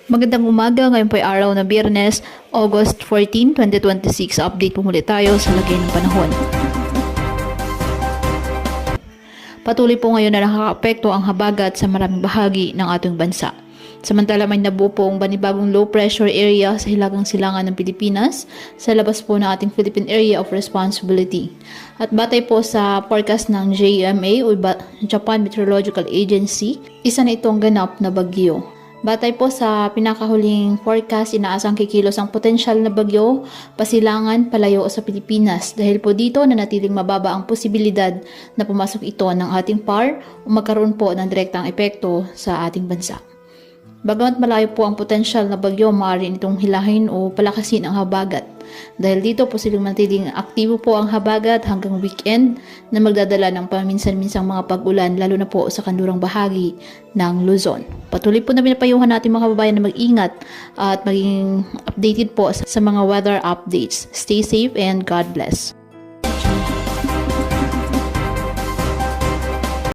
Magandang umaga, ngayon po ay araw na Biyernes, August 14, 2026. Update po muli tayo sa lagay ng panahon. Patuloy po ngayon na nakakaapekto ang habagat sa maraming bahagi ng ating bansa. Samantala may nabuo pong banibagong low pressure area sa hilagang silangan ng Pilipinas sa labas po ng ating Philippine Area of Responsibility. At batay po sa forecast ng JMA o Japan Meteorological Agency, isa na itong ganap na bagyo. Batay po sa pinakahuling forecast, inaasang kikilos ang potensyal na bagyo, pasilangan, palayo sa Pilipinas. Dahil po dito nanatiling mababa ang posibilidad na pumasok ito ng ating PAR o magkaroon po ng direktang epekto sa ating bansa. Bagamat malayo po ang potensyal na bagyo, maaari itong hilahin o palakasin ang habagat. Dahil dito posibleng manatiling aktibo po ang habagat hanggang weekend na magdadala ng paminsan-minsang mga pag-ulan lalo na po sa kanlurang bahagi ng Luzon. Patuloy po na pinapayuhan natin mga kababayan na mag-ingat at maging updated po sa mga weather updates. Stay safe and God bless.